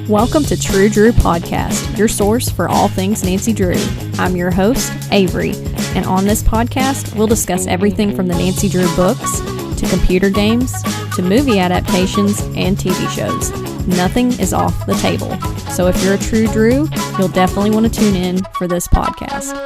Welcome to True Drew Podcast, your source for all things Nancy Drew. I'm your host, Avery, and on this podcast, we'll discuss everything from the Nancy Drew books, to computer games, to movie adaptations, and TV shows. Nothing is off the table. So if you're a True Drew, you'll definitely want to tune in for this podcast.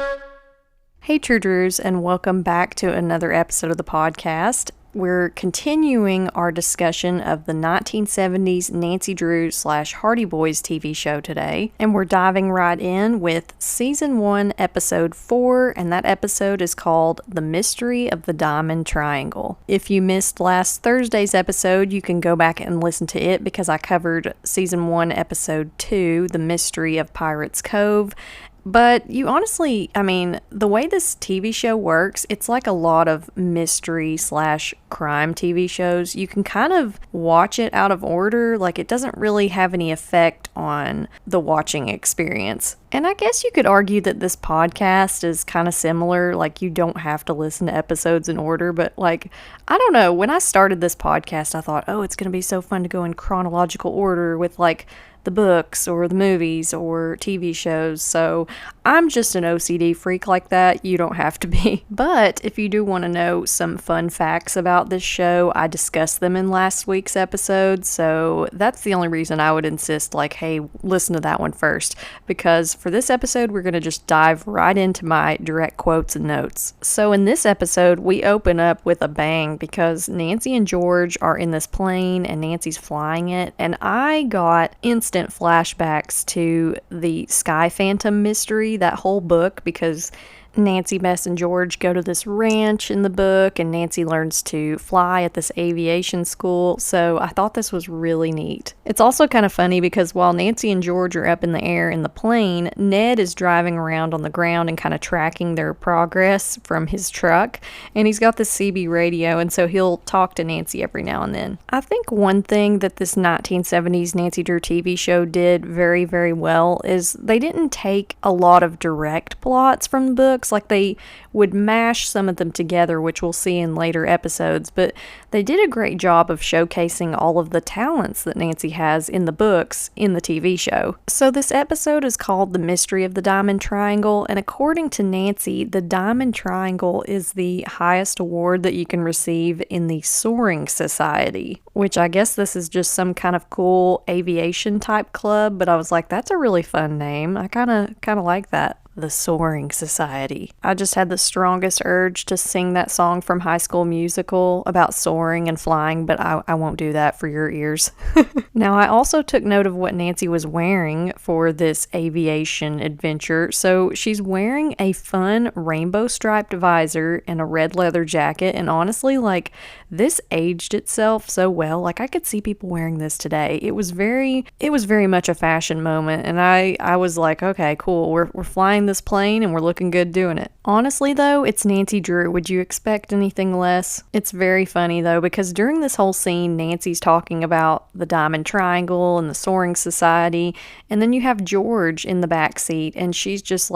Hey True Drews, and welcome back to another episode of the podcast. We're continuing our discussion of the 1970s Nancy Drew / Hardy Boys TV show today, and we're diving right in with Season 1, Episode 4, and that episode is called The Mystery of the Diamond Triangle. If you missed last Thursday's episode, you can go back and listen to it because I covered Season 1, Episode 2, The Mystery of Pirates Cove. But you honestly, the way this TV show works, it's like a lot of mystery / crime TV shows. You can kind of watch it out of order, like it doesn't really have any effect on the watching experience. And I guess you could argue that this podcast is kind of similar, like you don't have to listen to episodes in order, but I don't know, when I started this podcast, I thought, it's going to be so fun to go in chronological order with the books or the movies or TV shows. So I'm just an OCD freak like that. You don't have to be. But if you do want to know some fun facts about this show, I discussed them in last week's episode. So that's the only reason I would insist, hey, listen to that one first. Because for this episode, we're going to just dive right into my direct quotes and notes. So in this episode, we open up with a bang because Nancy and George are in this plane and Nancy's flying it. And I got instant flashbacks to the Sky Phantom mystery, that whole book, because Nancy, Bess, and George go to this ranch in the book, and Nancy learns to fly at this aviation school, so I thought this was really neat. It's also kind of funny because while Nancy and George are up in the air in the plane, Ned is driving around on the ground and kind of tracking their progress from his truck, and he's got this CB radio, and so he'll talk to Nancy every now and then. I think one thing that this 1970s Nancy Drew TV show did very, very well is they didn't take a lot of direct plots from the book. Like they would mash some of them together, which we'll see in later episodes, but they did a great job of showcasing all of the talents that Nancy has in the books in the TV show. So this episode is called The Mystery of the Diamond Triangle, and according to Nancy, the Diamond Triangle is the highest award that you can receive in the Soaring Society, which I guess this is just some kind of cool aviation type club, but I was like, that's a really fun name. I kind of like that. The Soaring Society. I just had the strongest urge to sing that song from High School Musical about soaring and flying, but I won't do that for your ears. Now, I also took note of what Nancy was wearing for this aviation adventure. So she's wearing a fun rainbow striped visor and a red leather jacket, and honestly, this aged itself so well. I could see people wearing this today. It was very much a fashion moment, and I was like, okay, cool. We're flying this plane and we're looking good doing it. Honestly though, it's Nancy Drew. Would you expect anything less? It's very funny though, because during this whole scene, Nancy's talking about the Diamond Triangle and the Soaring Society, and then you have George in the back seat, and she's just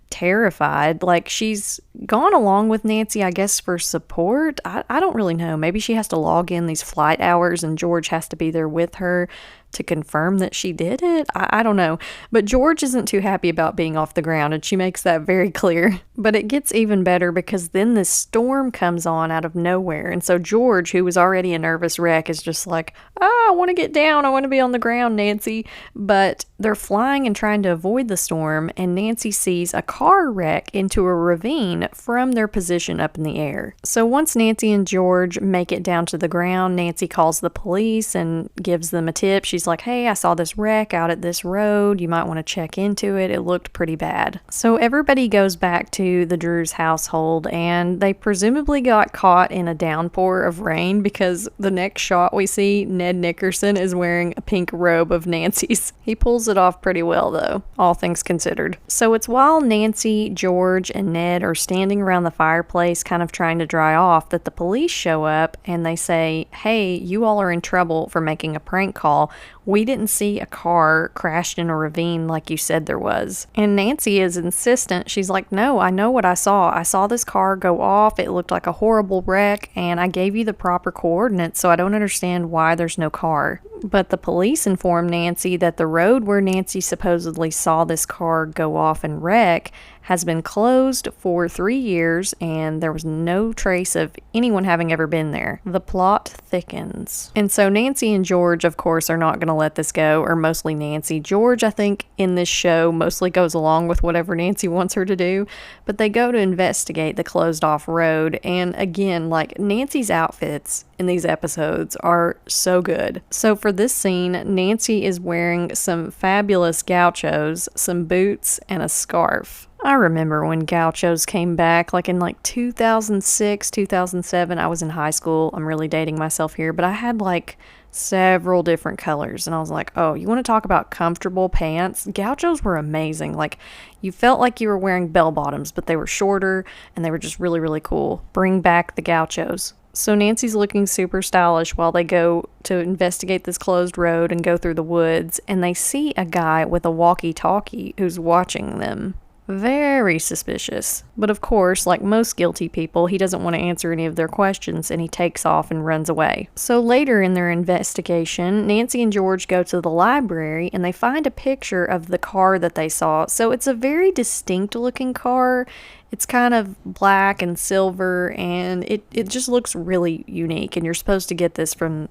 terrified. She's gone along with Nancy, I guess, for support. I don't really know. Maybe she has to log in these flight hours and George has to be there with her to confirm that she did it. I don't know. But George isn't too happy about being off the ground, and she makes that very clear. But it gets even better because then this storm comes on out of nowhere. And so George, who was already a nervous wreck, is just like, I want to get down. I want to be on the ground, Nancy. But they're flying and trying to avoid the storm, and Nancy sees a car wreck into a ravine from their position up in the air. So once Nancy and George make it down to the ground, Nancy calls the police and gives them a tip. She's like, hey, I saw this wreck out at this road. You might want to check into it. It looked pretty bad. So everybody goes back to the Drews household, and they presumably got caught in a downpour of rain because the next shot we see, Ned Nickerson is wearing a pink robe of Nancy's. He pulls it off pretty well though, all things considered. So it's while Nancy, George, and Ned are standing around the fireplace kind of trying to dry off that the police show up, and they say, hey, you all are in trouble for making a prank call. We didn't see a car crashed in a ravine like you said there was. And Nancy is insistent. She's like, no, I know what I saw. I saw this car go off. It looked like a horrible wreck, and I gave you the proper coordinates, so I don't understand why there's no car. But the police informed Nancy that the road where Nancy supposedly saw this car go off and wreck has been closed for 3 years, and there was no trace of anyone having ever been there. The plot thickens. And so Nancy and George, of course, are not going to let this go, or mostly Nancy. George, I think, in this show mostly goes along with whatever Nancy wants her to do, but they go to investigate the closed off road, and again, like, Nancy's outfits in these episodes are so good. So for this scene, Nancy is wearing some fabulous gauchos, some boots, and a scarf. I remember when gauchos came back, like in 2006, 2007. I was in high school. I'm really dating myself here, but I had like several different colors, and I was like, oh, you want to talk about comfortable pants? Gauchos were amazing. Like, you felt like you were wearing bell bottoms, but they were shorter, and they were just really, really cool. Bring back the gauchos. So Nancy's looking super stylish while they go to investigate this closed road and go through the woods, and they see a guy with a walkie-talkie who's watching them. Very suspicious. But of course, like most guilty people, he doesn't want to answer any of their questions, and he takes off and runs away. So later in their investigation, Nancy and George go to the library, and they find a picture of the car that they saw. So it's a very distinct looking car. It's kind of black and silver, and it just looks really unique, and you're supposed to get this from,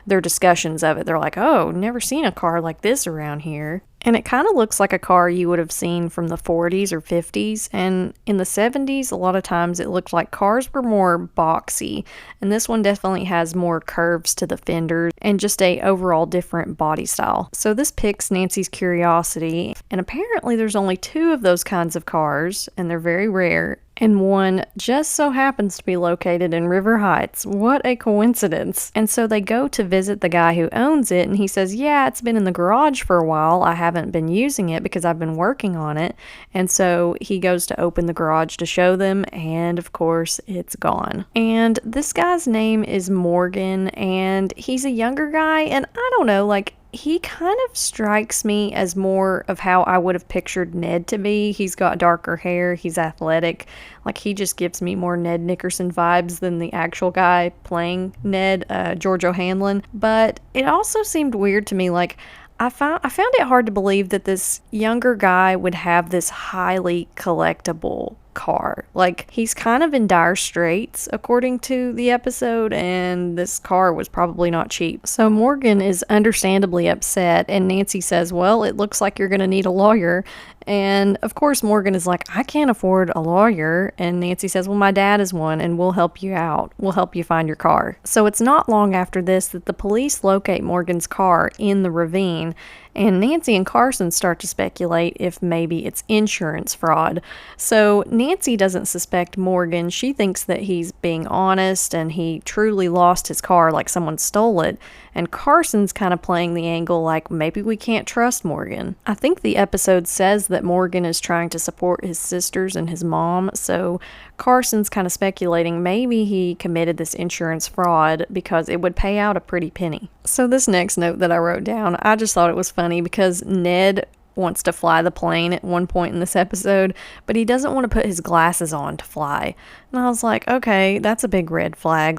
their discussions of it. They're like, oh, never seen a car like this around here. And it kind of looks like a car you would have seen from the 40s or 50s. And in the 70s, a lot of times it looked like cars were more boxy. And this one definitely has more curves to the fenders and just a overall different body style. So this piques Nancy's curiosity. And apparently there's only 2 of those kinds of cars, and they're very rare. And one just so happens to be located in River Heights. What a coincidence. And so they go to visit the guy who owns it, and he says, yeah, it's been in the garage for a while. I haven't been using it because I've been working on it. And so he goes to open the garage to show them, and of course, it's gone. And this guy's name is Morgan, and he's a younger guy, and I don't know, he kind of strikes me as more of how I would have pictured Ned to be. He's got darker hair. He's athletic. He just gives me more Ned Nickerson vibes than the actual guy playing Ned, George O'Hanlon. But it also seemed weird to me. I found it hard to believe that this younger guy would have this highly collectible car. He's kind of in dire straits according to the episode, and this car was probably not cheap. So Morgan is understandably upset, and Nancy says, well, it looks like you're going to need a lawyer. And of course Morgan is like, I can't afford a lawyer. And Nancy says, well, my dad is one, and we'll help you out. We'll help you find your car. So it's not long after this that the police locate Morgan's car in the ravine, and Nancy and Carson start to speculate if maybe it's insurance fraud. So Nancy doesn't suspect Morgan. She thinks that he's being honest and he truly lost his car, like someone stole it. And Carson's kind of playing the angle like maybe we can't trust Morgan. I think the episode says that Morgan is trying to support his sisters and his mom, so Carson's kind of speculating maybe he committed this insurance fraud because it would pay out a pretty penny. So this next note that I wrote down, I just thought it was funny because Ned wants to fly the plane at one point in this episode, but he doesn't want to put his glasses on to fly. And I was like, okay, that's a big red flag.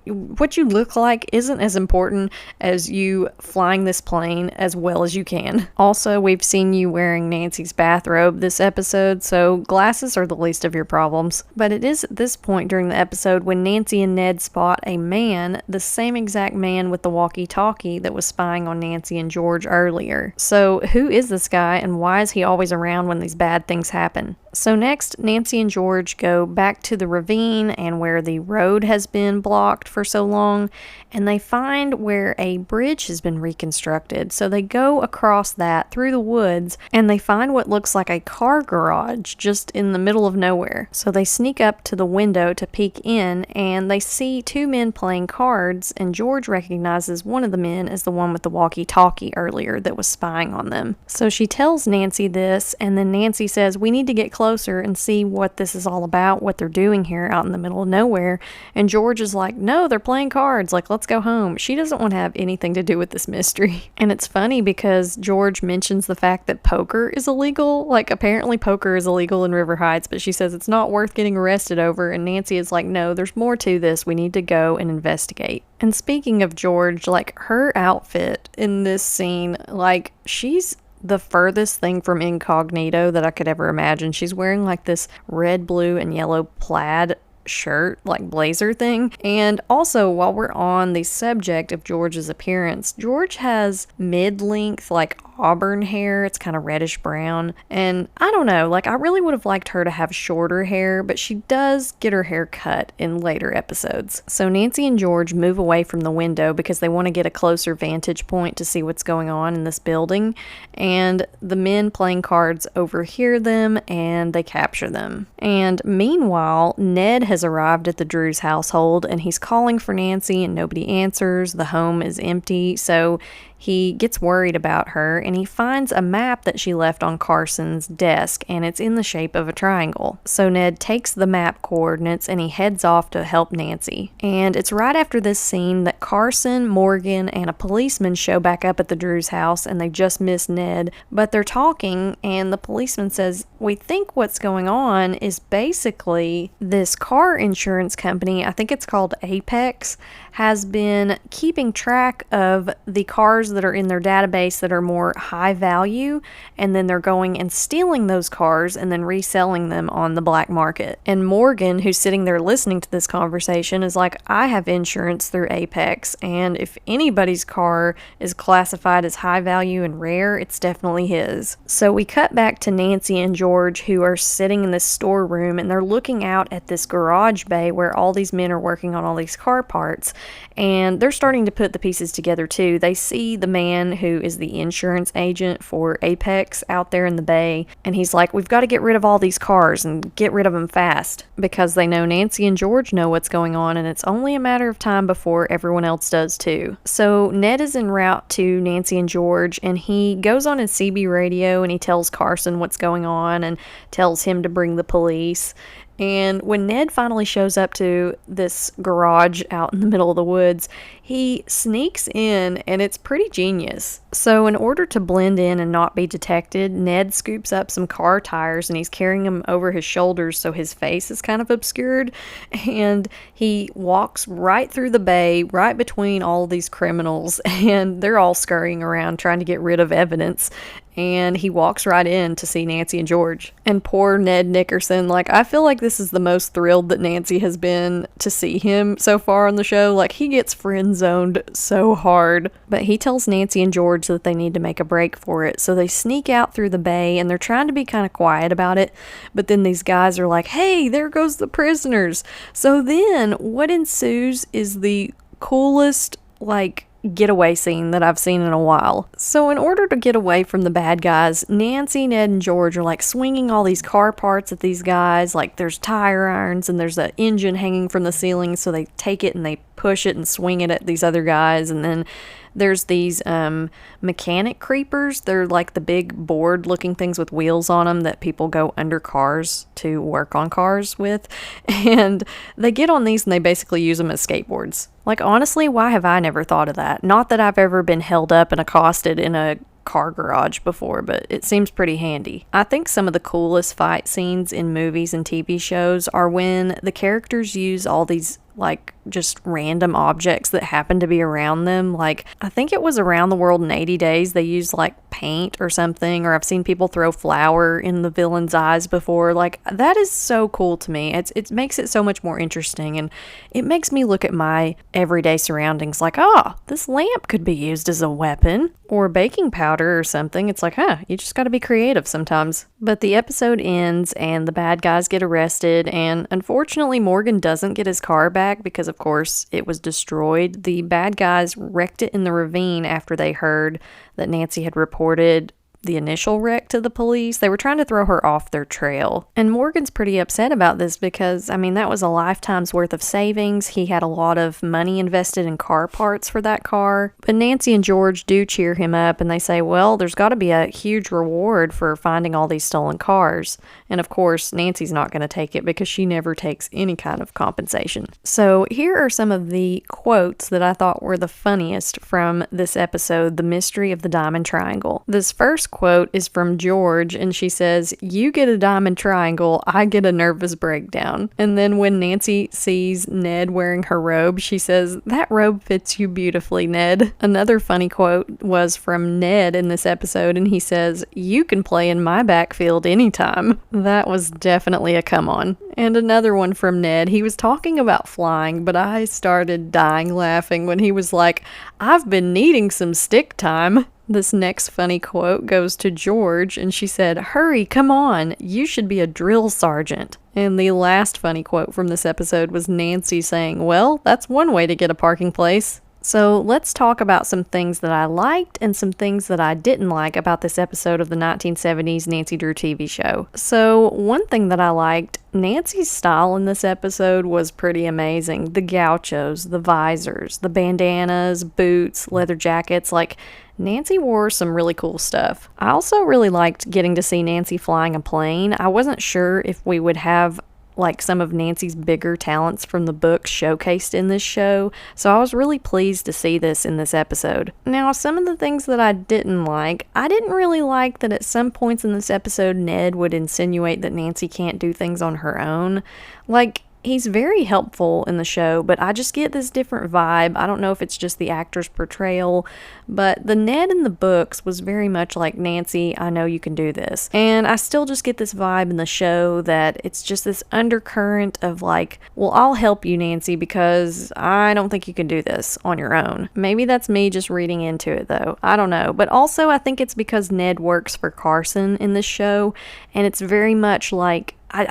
What you look like isn't as important as you flying this plane as well as you can. Also, we've seen you wearing Nancy's bathrobe this episode, so glasses are the least of your problems. But it is at this point during the episode when Nancy and Ned spot a man, the same exact man with the walkie-talkie that was spying on Nancy and George earlier. So who is this guy, and why is he always around when these bad things happen? So next, Nancy and George go back to the ravine and where the road has been blocked for so long, and they find where a bridge has been reconstructed. So they go across that through the woods, and they find what looks like a car garage just in the middle of nowhere. So they sneak up to the window to peek in, and they see 2 men playing cards, and George recognizes one of the men as the one with the walkie-talkie earlier that was spying on them. So she tells Nancy this, and then Nancy says, we need to get closer and see what this is all about, what they're doing here out in the middle of nowhere. And George is like, no, they're playing cards. Like, let's go home. She doesn't want to have anything to do with this mystery. And it's funny because George mentions the fact that poker is illegal. Like, apparently poker is illegal in River Heights, but she says it's not worth getting arrested over. And Nancy is like, no, there's more to this. We need to go and investigate. And speaking of George, like, her outfit in this scene, like, she's the furthest thing from incognito that I could ever imagine. She's wearing like this red, blue, and yellow plaid shirt, like blazer thing. And also, while we're on the subject of George's appearance, George has mid-length, like auburn hair. It's kind of reddish brown. And I don't know, like I really would have liked her to have shorter hair, but she does get her hair cut in later episodes. So Nancy and George move away from the window because they want to get a closer vantage point to see what's going on in this building. And the men playing cards overhear them and they capture them. And meanwhile, Ned has arrived at the Drews household and he's calling for Nancy and nobody answers. The home is empty, so he gets worried about her and he finds a map that she left on Carson's desk and it's in the shape of a triangle. So Ned takes the map coordinates and he heads off to help Nancy. And it's right after this scene that Carson, Morgan, and a policeman show back up at the Drews house and they just miss Ned, but they're talking and the policeman says, we think what's going on is basically this car insurance company, I think it's called Apex, has been keeping track of the cars that are in their database that are more high value, and then they're going and stealing those cars and then reselling them on the black market. And Morgan, who's sitting there listening to this conversation, is like, I have insurance through Apex, and if anybody's car is classified as high value and rare, it's definitely his. So we cut back to Nancy and George, who are sitting in this storeroom and they're looking out at this garage bay where all these men are working on all these car parts, and they're starting to put the pieces together too. They see the man who is the insurance agent for Apex out there in the bay, and he's like, we've got to get rid of all these cars and get rid of them fast, because they know Nancy and George know what's going on and it's only a matter of time before everyone else does too. So Ned is en route to Nancy and George and he goes on his CB radio and he tells Carson what's going on and tells him to bring the police. And when Ned finally shows up to this garage out in the middle of the woods, he sneaks in and it's pretty genius. So in order to blend in and not be detected, Ned scoops up some car tires and he's carrying them over his shoulders so his face is kind of obscured. And he walks right through the bay, right between all of these criminals, and they're all scurrying around trying to get rid of evidence. And he walks right in to see Nancy and George. And poor Ned Nickerson, like, I feel like this is the most thrilled that Nancy has been to see him so far on the show. Like, he gets friend-zoned so hard. But he tells Nancy and George that they need to make a break for it. So they sneak out through the bay, and they're trying to be kind of quiet about it. But then these guys are like, hey, there goes the prisoners. So then what ensues is the coolest, like, getaway scene that I've seen in a while. So in order to get away from the bad guys, Nancy, Ned, and George are like swinging all these car parts at these guys. Like there's tire irons and there's an engine hanging from the ceiling, so they take it and they push it and swing it at these other guys. And then there's these mechanic creepers. They're like the big board looking things with wheels on them that people go under cars to work on cars with. And they get on these and they basically use them as skateboards. Like, honestly, why have I never thought of that? Not that I've ever been held up and accosted in a car garage before, but it seems pretty handy. I think some of the coolest fight scenes in movies and TV shows are when the characters use all these like just random objects that happen to be around them. Like, I think it was Around the World in 80 Days, they used like paint or something, or I've seen people throw flour in the villain's eyes before. Like, that is so cool to me. It makes it so much more interesting, and it makes me look at my everyday surroundings like, this lamp could be used as a weapon, or baking powder or something. It's like, you just gotta be creative sometimes. But the episode ends and the bad guys get arrested, and unfortunately Morgan doesn't get his car back because of course it was destroyed. The bad guys wrecked it in the ravine after they heard that Nancy had reported the initial wreck to the police. They were trying to throw her off their trail. And Morgan's pretty upset about this because, that was a lifetime's worth of savings. He had a lot of money invested in car parts for that car. But Nancy and George do cheer him up and they say, well, there's got to be a huge reward for finding all these stolen cars. And of course, Nancy's not going to take it because she never takes any kind of compensation. So here are some of the quotes that I thought were the funniest from this episode, The Mystery of the Diamond Triangle. This first quote is from George, and she says, "You get a diamond triangle, I get a nervous breakdown." And then when Nancy sees Ned wearing her robe, she says, "That robe fits you beautifully, Ned." Another funny quote was from Ned in this episode, and he says, "You can play in my backfield anytime." That was definitely a come on. And another one from Ned, he was talking about flying, but I started dying laughing when he was like, "I've been needing some stick time." This next funny quote goes to George, and she said, "Hurry, come on, you should be a drill sergeant." And the last funny quote from this episode was Nancy saying, "Well, that's one way to get a parking place." So let's talk about some things that I liked and some things that I didn't like about this episode of the 1970s Nancy Drew TV show. So one thing that I liked, Nancy's style in this episode was pretty amazing. The gauchos, the visors, the bandanas, boots, leather jackets, Nancy wore some really cool stuff. I also really liked getting to see Nancy flying a plane. I wasn't sure if we would have some of Nancy's bigger talents from the book showcased in this show, so I was really pleased to see this in this episode. Now, some of the things that I didn't like, I didn't really like that at some points in this episode, Ned would insinuate that Nancy can't do things on her own. He's very helpful in the show, but I just get this different vibe. I don't know if it's just the actor's portrayal, but the Ned in the books was very much like, "Nancy, I know you can do this." And I still just get this vibe in the show that it's just this undercurrent of "Well, I'll help you, Nancy, because I don't think you can do this on your own." Maybe that's me just reading into it, though. I don't know. But also, I think it's because Ned works for Carson in this show, and it's very much I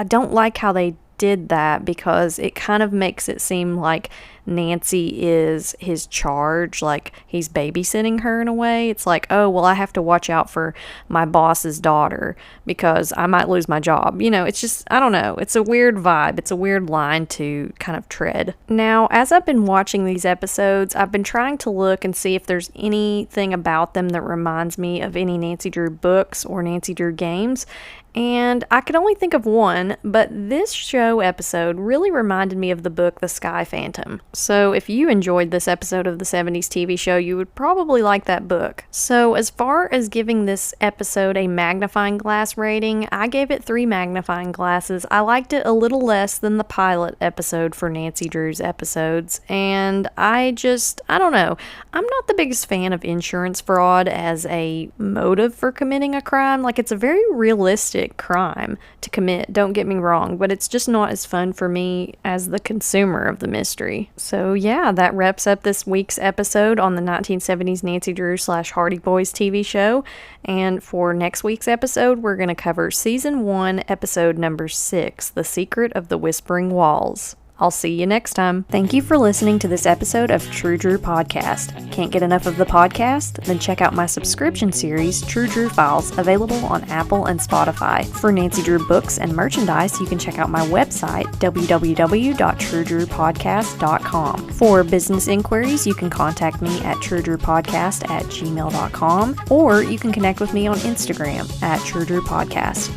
don't like how they did that because it kind of makes it seem like Nancy is his charge, he's babysitting her in a way. It's oh, well, I have to watch out for my boss's daughter because I might lose my job. It's just, I don't know. It's a weird vibe. It's a weird line to kind of tread. Now, as I've been watching these episodes, I've been trying to look and see if there's anything about them that reminds me of any Nancy Drew books or Nancy Drew games. And I could only think of one, but this show episode really reminded me of the book The Sky Phantom. So if you enjoyed this episode of the 70s TV show, you would probably like that book. So as far as giving this episode a magnifying glass rating, I gave it 3 magnifying glasses. I liked it a little less than the pilot episode for Nancy Drew's episodes, and I don't know. I'm not the biggest fan of insurance fraud as a motive for committing a crime. It's a very realistic crime to commit, don't get me wrong, but it's just not as fun for me as the consumer of the mystery. So yeah, that wraps up this week's episode on the 1970s Nancy Drew / Hardy Boys TV show. And for next week's episode, we're going to cover Season 1, Episode number 6, The Secret of the Whispering Walls. I'll see you next time. Thank you for listening to this episode of True Drew Podcast. Can't get enough of the podcast? Then check out my subscription series, True Drew Files, available on Apple and Spotify. For Nancy Drew books and merchandise, you can check out my website, www.truedrewpodcast.com. For business inquiries, you can contact me at truedrewpodcast@gmail.com, or you can connect with me on Instagram at True Drew Podcast.